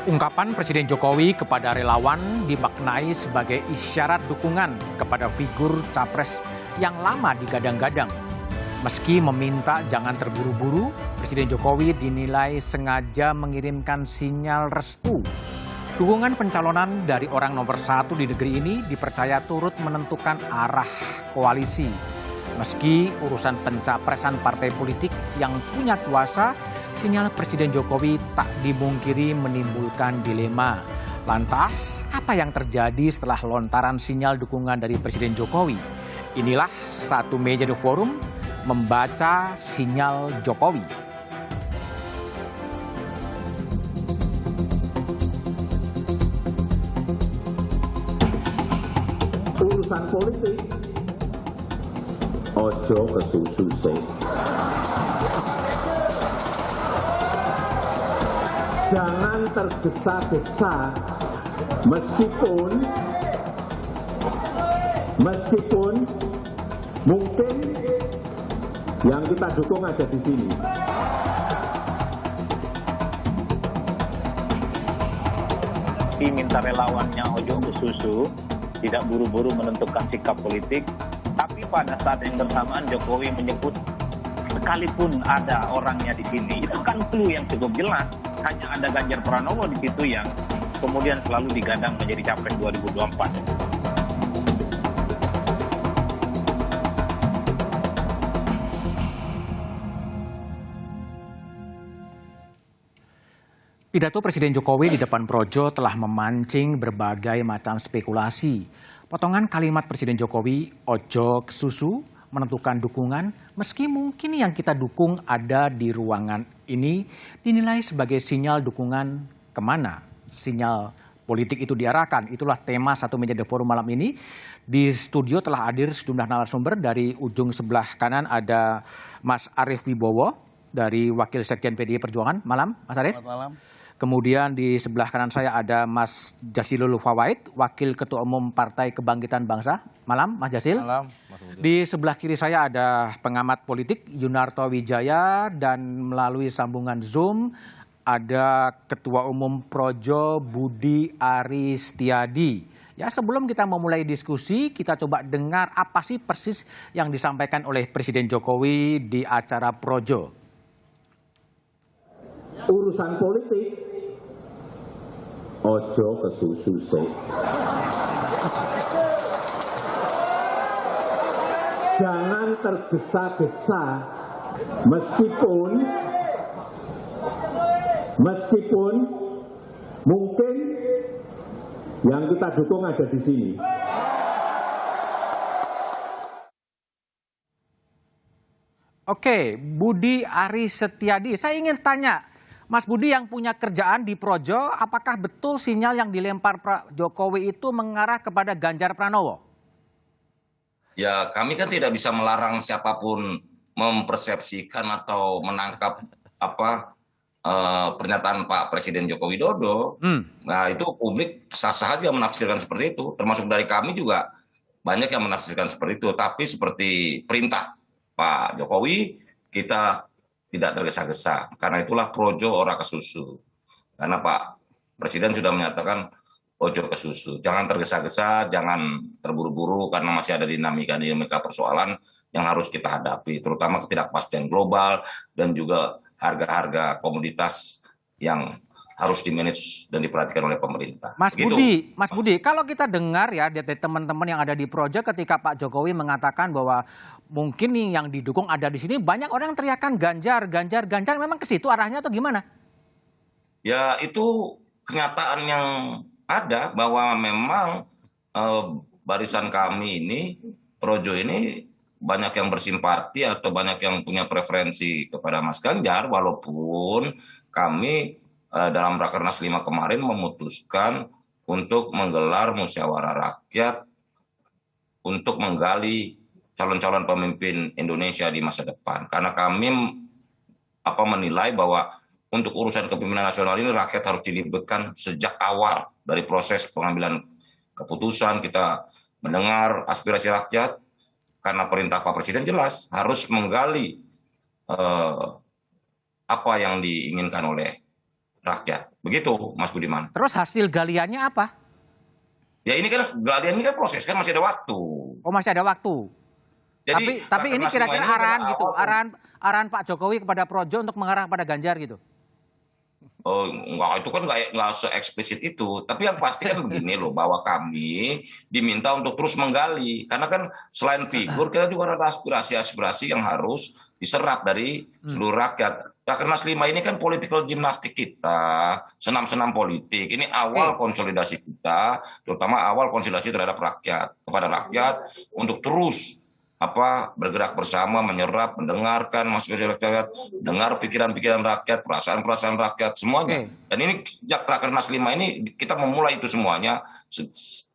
Ungkapan Presiden Jokowi kepada relawan dimaknai sebagai isyarat dukungan kepada figur capres yang lama digadang-gadang. Meski meminta jangan terburu-buru, Presiden Jokowi dinilai sengaja mengirimkan sinyal restu. Dukungan pencalonan dari orang nomor satu di negeri ini dipercaya turut menentukan arah koalisi. Meski urusan pencapresan partai politik yang punya kuasa, sinyal Presiden Jokowi tak dimungkiri menimbulkan dilema. Lantas, apa yang terjadi setelah lontaran sinyal dukungan dari Presiden Jokowi? Inilah Satu Meja The Forum membaca sinyal Jokowi. Urusan politik, ojo kesusu sih. Jangan tergesa-gesa, meskipun mungkin yang kita dukung ada di sini. Minta relawannya ojo kesusu, tidak buru-buru menentukan sikap politik, tapi pada saat yang bersamaan Jokowi menyebut sekalipun ada orangnya di sini, itu kan clue yang cukup jelas. Hanya ada Ganjar Pranowo di situ yang kemudian selalu digadang menjadi capres 2024. Pidato Presiden Jokowi di depan Projo telah memancing berbagai macam spekulasi. Potongan kalimat Presiden Jokowi, ojo kesusu, menentukan dukungan, meski mungkin yang kita dukung ada di ruangan ini, dinilai sebagai sinyal dukungan kemana sinyal politik itu diarahkan. Itulah tema Satu Meja The Forum malam ini. Di studio telah hadir sejumlah narasumber. Dari ujung sebelah kanan ada Mas Arief Wibowo dari Wakil Sekjen PDI Perjuangan. Malam, Mas Arief. Selamat malam. Kemudian di sebelah kanan saya ada Mas Jasilul Fawait, Wakil Ketua Umum Partai Kebangkitan Bangsa. Malam, Mas Jasil. Malam, Mas Budi. Di sebelah kiri saya ada pengamat politik Yunarto Wijaya dan melalui sambungan Zoom ada Ketua Umum Projo Budi Aristiadi. Ya, sebelum kita memulai diskusi, kita coba dengar apa sih persis yang disampaikan oleh Presiden Jokowi di acara Projo. Urusan politik, ojo kesusu sih. Jangan tergesa-gesa, meskipun mungkin yang kita dukung ada di sini. Oke, Budi Aristiadi, saya ingin tanya, Mas Budi yang punya kerjaan di Projo, apakah betul sinyal yang dilempar Pak Jokowi itu mengarah kepada Ganjar Pranowo? Ya, kami kan tidak bisa melarang siapapun mempersepsikan atau menangkap pernyataan Pak Presiden Joko Widodo. Nah, itu publik sah-sah saja menafsirkan seperti itu. Termasuk dari kami juga banyak yang menafsirkan seperti itu. Tapi seperti perintah Pak Jokowi, kita tidak tergesa-gesa. Karena itulah Projo ora kesusu. Karena Pak Presiden sudah menyatakan ojo kesusu. Jangan tergesa-gesa, jangan terburu-buru karena masih ada dinamika persoalan yang harus kita hadapi. Terutama ketidakpastian global dan juga harga-harga komoditas yang harus dimanage dan diperhatikan oleh pemerintah. Mas Budi, kalau kita dengar ya dari teman-teman yang ada di Projo ketika Pak Jokowi mengatakan bahwa mungkin nih yang didukung ada di sini, banyak orang yang teriakan Ganjar, memang ke situ arahnya atau gimana? Ya, itu kenyataan yang ada bahwa memang barisan kami ini, Projo ini banyak yang bersimpati atau banyak yang punya preferensi kepada Mas Ganjar, walaupun kami dalam Rakernas 5 kemarin memutuskan untuk menggelar musyawarah rakyat untuk menggali calon-calon pemimpin Indonesia di masa depan. Karena kami menilai bahwa untuk urusan kepemimpinan nasional ini rakyat harus dilibatkan sejak awal dari proses pengambilan keputusan. Kita mendengar aspirasi rakyat karena perintah Pak Presiden jelas harus menggali apa yang diinginkan oleh rakyat. Begitu, Mas Budiman. Terus hasil galiannya apa? Ya ini kan galian ini kan proses, kan masih ada waktu. Oh, masih ada waktu. Jadi, Tapi ini Rakernas kira-kira 5 ini arahan adalah gitu, awal- arahan Pak Jokowi kepada Projo untuk mengarah pada Ganjar gitu. Oh, enggak, itu kan enggak se-eksplisit itu. Tapi yang pasti kan begini loh, bahwa kami diminta untuk terus menggali. Karena kan selain figur, kita juga ada aspirasi-aspirasi yang harus diserap dari seluruh rakyat. Rakernas 5 ini kan political gymnastik kita, senam-senam politik. Ini awal konsolidasi kita, terutama awal konsolidasi terhadap rakyat, kepada rakyat untuk terus bergerak bersama, menyerap, mendengarkan masukan rakyat, dengar pikiran-pikiran rakyat, perasaan-perasaan rakyat, semuanya. Dan ini sejak Rakernas 5 ini kita memulai itu semuanya,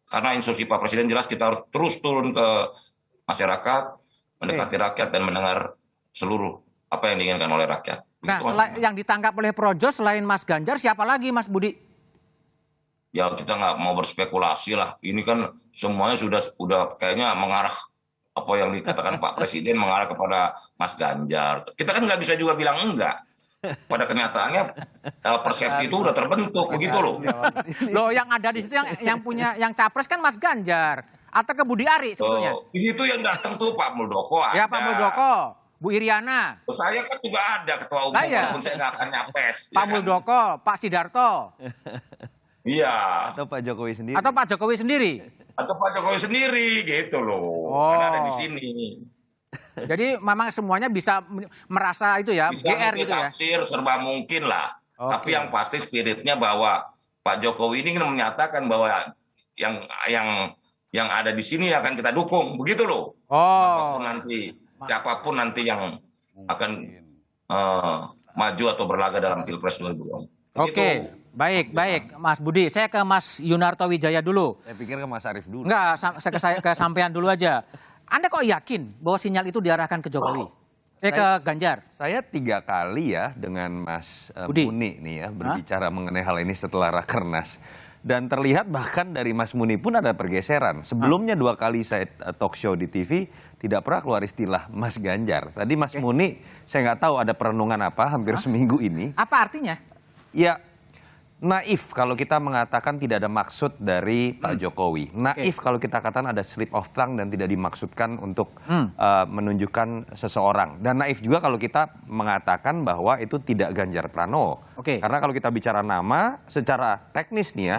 karena instruksi Pak Presiden jelas kita harus terus turun ke masyarakat, mendekati rakyat dan mendengar seluruh apa yang diinginkan oleh rakyat. Nah, yang ditangkap oleh Projo selain Mas Ganjar, siapa lagi Mas Budi? Ya kita nggak mau berspekulasi lah. Ini kan semuanya sudah kayaknya mengarah, apa yang dikatakan Pak Presiden mengarah kepada Mas Ganjar. Kita kan nggak bisa juga bilang enggak. Pada kenyataannya persepsi itu udah terbentuk, begitu loh. Loh, yang ada di situ yang capres kan Mas Ganjar atau ke Budi Ari sebetulnya. Di situ yang datang tuh Pak Muldoko ada. Ya, Pak Muldoko, Bu Iriana. Saya kan juga ada ketua umum, walaupun saya nggak akan nyapres. Pak Muldoko, Pak Sidarto. Iya. Atau Pak Jokowi sendiri. Atau Pak Jokowi sendiri. Atau Pak Jokowi sendiri gitu loh. Oh. Karena ada di sini. Jadi memang semuanya bisa merasa itu ya, Bisa GR gitu ya. tafsir serba mungkin lah. Oke. Tapi yang pasti spiritnya bahwa Pak Jokowi ini mennyatakan bahwa yang ada di sini akan kita dukung, begitu loh. Oh. Siapapun nanti yang akan maju atau berlaga dalam Pilpres 2024. Oke, baik, Mas Budi. Saya ke Mas Yunarto Wijaya dulu. Saya pikir ke Mas Arief dulu. Enggak, saya ke sampean dulu aja. Anda kok yakin bahwa sinyal itu diarahkan ke Jokowi? Ke Ganjar? Saya 3 kali ya dengan Mas Budi. Muni nih ya berbicara mengenai hal ini setelah Rakernas. Dan terlihat bahkan dari Mas Muni pun ada pergeseran. Sebelumnya 2 kali saya talk show di TV tidak pernah keluar istilah Mas Ganjar. Tadi Mas Muni saya nggak tahu ada perenungan apa hampir seminggu ini. Apa artinya? Ya naif kalau kita mengatakan tidak ada maksud dari Pak Jokowi. Naif kalau kita katakan ada slip of tongue dan tidak dimaksudkan untuk menunjukkan seseorang. Dan naif juga kalau kita mengatakan bahwa itu tidak Ganjar Pranowo. Karena kalau kita bicara nama secara teknis nih ya,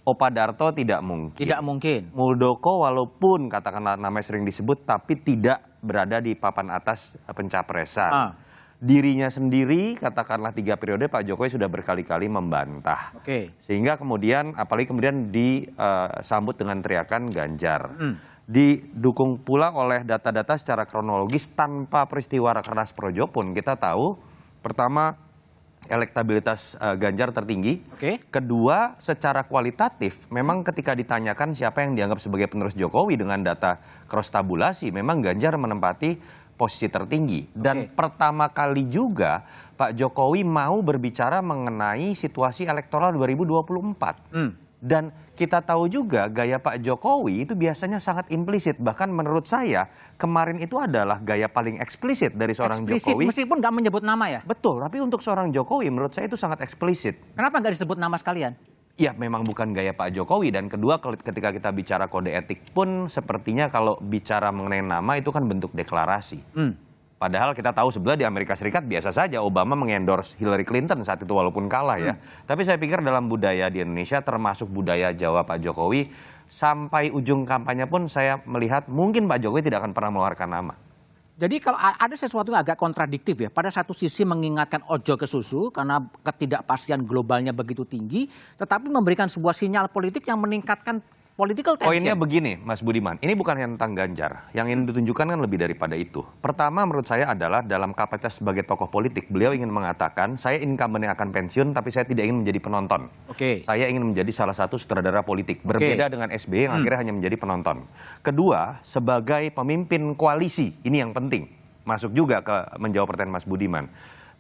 Opa Darto tidak mungkin. Tidak mungkin. Muldoko walaupun katakanlah namanya sering disebut tapi tidak berada di papan atas pencapresan. Dirinya sendiri, katakanlah 3 periode Pak Jokowi sudah berkali-kali membantah. Sehingga kemudian, apalagi kemudian disambut dengan teriakan Ganjar. Didukung pula oleh data-data secara kronologis tanpa peristiwa Rakernas Projo pun kita tahu, pertama elektabilitas Ganjar tertinggi. Kedua, secara kualitatif, memang ketika ditanyakan siapa yang dianggap sebagai penerus Jokowi dengan data cross tabulasi, memang Ganjar menempati posisi tertinggi. Dan pertama kali juga Pak Jokowi mau berbicara mengenai situasi elektoral 2024. Dan kita tahu juga gaya Pak Jokowi itu biasanya sangat implisit. Bahkan menurut saya kemarin itu adalah gaya paling eksplisit dari seorang Jokowi. Meskipun nggak menyebut nama ya? Betul, tapi untuk seorang Jokowi menurut saya itu sangat eksplisit. Kenapa nggak disebut nama sekalian? Ya memang bukan gaya Pak Jokowi. Dan kedua ketika kita bicara kode etik pun sepertinya kalau bicara mengenai nama itu kan bentuk deklarasi. Padahal kita tahu sebenarnya di Amerika Serikat biasa saja Obama mengendorse Hillary Clinton saat itu walaupun kalah ya. Tapi saya pikir dalam budaya di Indonesia termasuk budaya Jawa Pak Jokowi sampai ujung kampanye pun saya melihat mungkin Pak Jokowi tidak akan pernah mengeluarkan nama. Jadi kalau ada sesuatu yang agak kontradiktif ya, pada satu sisi mengingatkan ojo ke susu karena ketidakpastian globalnya begitu tinggi, tetapi memberikan sebuah sinyal politik yang meningkatkan political tension. Poinnya begini, Mas Budiman, ini bukan hanya tentang Ganjar. Yang ingin ditunjukkan kan lebih daripada itu. Pertama menurut saya adalah dalam kapasitas sebagai tokoh politik, beliau ingin mengatakan, saya incumbent yang akan pensiun, tapi saya tidak ingin menjadi penonton. Saya ingin menjadi salah satu sutradara politik. Berbeda dengan SBY yang akhirnya hanya menjadi penonton. Kedua, sebagai pemimpin koalisi, ini yang penting. Masuk juga ke menjawab pertanyaan Mas Budiman.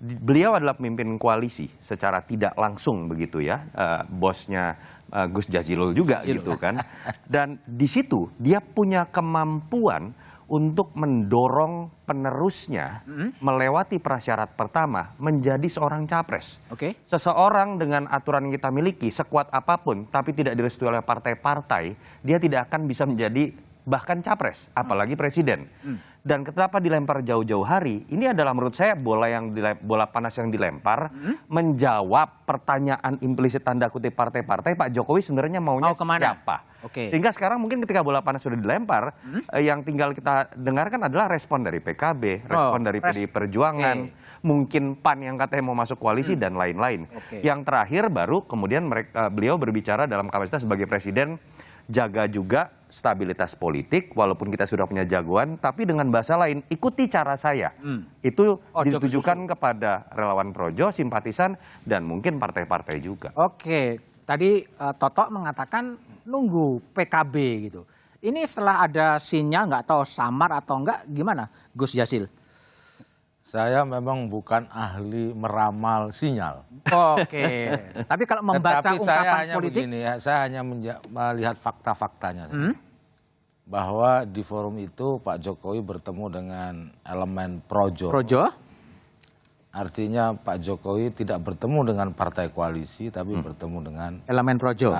Beliau adalah pemimpin koalisi secara tidak langsung begitu ya, bosnya Gus Jazilul juga gitu kan. Dan di situ dia punya kemampuan untuk mendorong penerusnya melewati prasyarat pertama menjadi seorang capres. Seseorang dengan aturan yang kita miliki sekuat apapun tapi tidak direstui oleh partai-partai, dia tidak akan bisa menjadi bahkan capres, apalagi presiden. Dan kenapa dilempar jauh-jauh hari? Ini adalah menurut saya bola panas yang dilempar menjawab pertanyaan implisit tanda kutip partai-partai. Pak Jokowi sebenarnya maunya siapa? Sehingga sekarang mungkin ketika bola panas sudah dilempar, yang tinggal kita dengarkan adalah respon dari PKB, respon dari PDI Perjuangan, mungkin PAN yang katanya mau masuk koalisi dan lain-lain. Yang terakhir baru kemudian beliau berbicara dalam kapasitas sebagai presiden, jaga juga stabilitas politik, walaupun kita sudah punya jagoan, tapi dengan bahasa lain, ikuti cara saya. Itu ditujukan kepada relawan Projo, simpatisan, dan mungkin partai-partai juga. Tadi Toto mengatakan nunggu PKB gitu. Ini setelah ada sinyal, nggak tahu samar atau enggak, gimana Gus Jazil? Saya memang bukan ahli meramal sinyal. Tapi kalau membaca ungkapan saya hanya politik, begini ya, saya hanya melihat fakta-faktanya. Bahwa di forum itu Pak Jokowi bertemu dengan elemen Projo. Artinya Pak Jokowi tidak bertemu dengan partai koalisi, tapi bertemu dengan elemen Projo.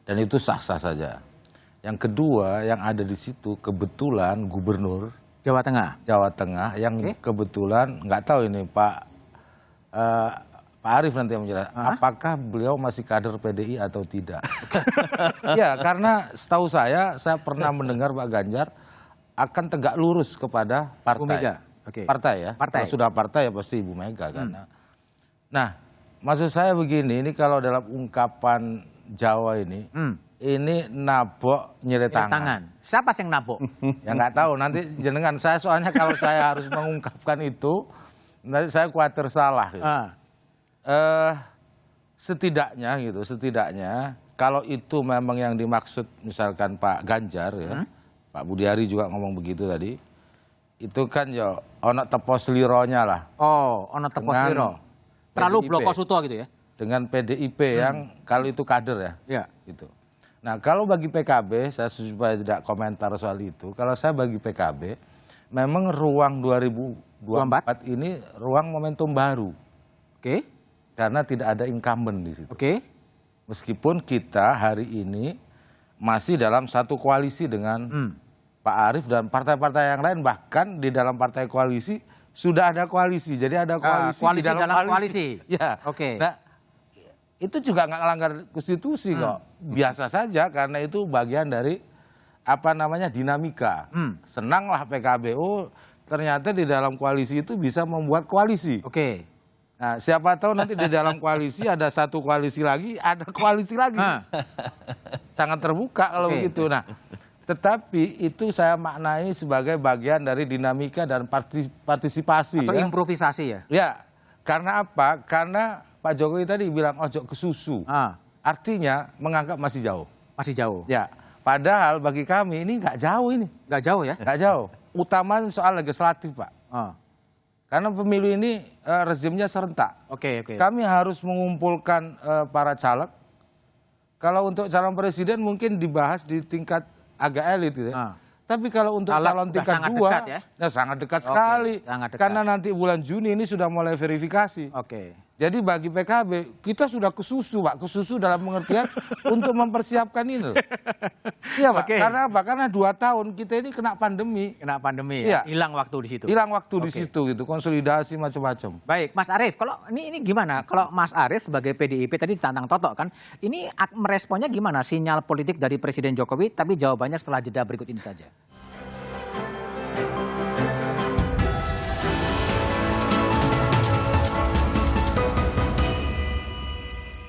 Dan itu sah-sah saja. Yang kedua, yang ada di situ kebetulan gubernur Jawa Tengah yang kebetulan nggak tahu ini Pak Arif nanti yang menjelaskan apakah beliau masih kader PDI atau tidak. Ya, karena setahu saya pernah mendengar Pak Ganjar akan tegak lurus kepada partai. Partai ya. Kalau sudah partai ya pasti Ibu Mega kan. Nah, maksud saya begini, ini kalau dalam ungkapan Jawa ini nabok nyeret tangan. Siapa yang nabok? Ya nggak tahu, nanti jenengan. Saya soalnya kalau saya harus mengungkapkan itu, nanti saya khawatir salah. Gitu. Setidaknya kalau itu memang yang dimaksud misalkan Pak Ganjar ya, Pak Budiari juga ngomong begitu tadi, itu kan ya ono tepos lironya lah. Ono tepos liro. Terlalu bloko suto gitu ya? Dengan PDIP yang kalau itu kader ya. Gitu. Nah, kalau bagi PKB, saya supaya tidak komentar soal itu. Kalau saya bagi PKB, memang ruang 2024 ini ruang momentum baru. Karena tidak ada incumbent di situ. Meskipun kita hari ini masih dalam satu koalisi dengan Pak Arief dan partai-partai yang lain, bahkan di dalam partai koalisi sudah ada koalisi. Jadi ada koalisi di dalam koalisi. Ya. Nah, itu juga nggak melanggar konstitusi kok. Biasa saja karena itu bagian dari dinamika. Senanglah PKBU ternyata di dalam koalisi itu bisa membuat koalisi. Nah, siapa tahu nanti di dalam koalisi ada satu koalisi lagi, ada koalisi lagi. Sangat terbuka kalau begitu. Nah, tetapi itu saya maknai sebagai bagian dari dinamika dan partisipasi. Atau improvisasi ya? Ya, karena apa? Karena Pak Jokowi tadi bilang ojo ke susu. Artinya menganggap masih jauh. Masih jauh? Ya, padahal bagi kami ini nggak jauh ini. Nggak jauh ya? Nggak jauh. Utama soal legislatif, Pak. Karena pemilu ini rezimnya serentak. Kami harus mengumpulkan para caleg. Kalau untuk calon presiden mungkin dibahas di tingkat agak elit gitu ya. Tapi kalau untuk calon tingkat 2, sangat dekat sekali. Karena nanti bulan Juni ini sudah mulai verifikasi. Jadi bagi PKB, kita sudah kesusu, Pak. Kesusu dalam pengertian untuk mempersiapkan ini. Iya, Pak. Karena apa? Karena 2 tahun kita ini kena pandemi. Ya? Hilang waktu di situ. Hilang waktu di situ gitu, konsolidasi macam-macam. Baik, Mas Arief, kalau ini gimana? Kalau Mas Arief sebagai PDIP tadi ditantang Toto kan, ini meresponnya gimana? Sinyal politik dari Presiden Jokowi, tapi jawabannya setelah jeda berikut ini saja.